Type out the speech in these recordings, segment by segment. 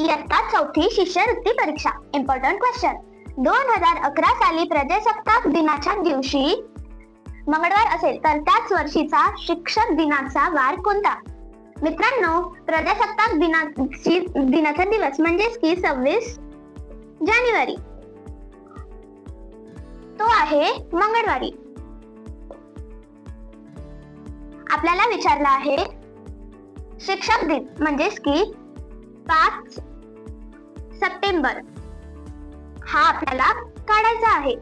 इयत्ता 4थी शिष्यवृत्ती परीक्षा. Important question. 2011 साली प्रजासत्ताक दिनाच्या दिवशी मंगळवार असेल तर त्याच वर्षीचा शिक्षक दिनाचा वार कोणता? मित्रांनो, प्रजासत्ताक दिनाचा दिवस म्हणजेच की 26 जानेवारी तो आहे मंगळवारी. आपल्याला विचारला आहे शिक्षक दिन म्हणजेच की 5 सप्टेंबर हा आपल्याला काढायचा आहे.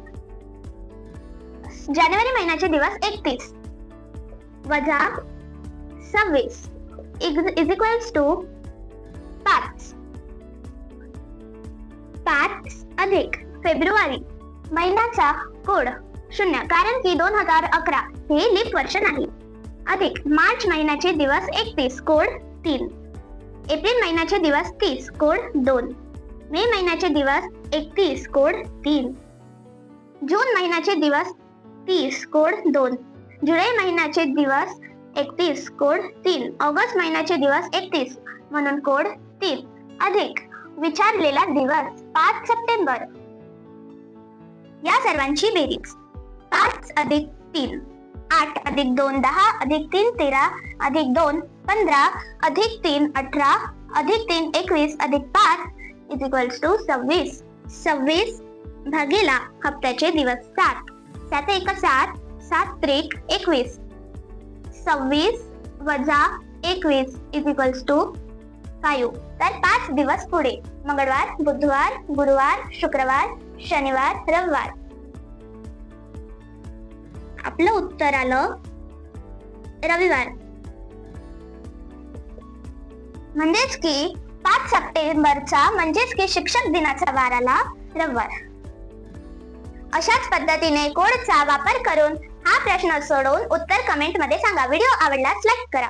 जानेवारी महिन्याचे दिवस 31 वजा 26 इज इक्वल्स टू 5 अधिक फेब्रुवारी महिन्याचा कोड 0 कारण की 2011 हे लीप वर्ष नाही, अधिक मार्च महिन्याचे दिवस 31 कोड 3, एप्रिल महिन्याचे दिवस 30 कोड 2, मे महिन्याचे दिवस 31 कोड 3, जून महिन्याचे दिवस 30 कोड 2, जुलै महिन्याचे दिवस 31 कोड 3, ऑगस्ट महिन्याचे दिवस 31 म्हणून कोड 3, अधिक विचारलेला दिवस 5 सप्टेंबर. या सर्वांची बेरीज 5 अधिक 3 8 अधिक 2 10 अधिक 3 13 अधिक 2 15 अधिक 3 18 अधिक 3 21 अधिक 5 इज इक्वल्स टू 26. 26 भागेला हप्त्याचे दिवस 7 7 एक 7 7 त्रिक 21. 26 वजा 21 इज इक्वल्स टू 5. तर 5 दिवस पुढे मंगळवार, बुधवार, गुरुवार, शुक्रवार, शनिवार, रविवार. आपलं उत्तर आलं रविवार. म्हणजेच की 5 सप्टेंबरचा म्हणजेच की शिक्षक दिनाचा वार आला रविवार. अशाच पद्धतीने कोडचा वापर करून हा प्रश्न सोडवून उत्तर कमेंट मध्ये सांगा. व्हिडिओ आवडल्यास लाईक करा.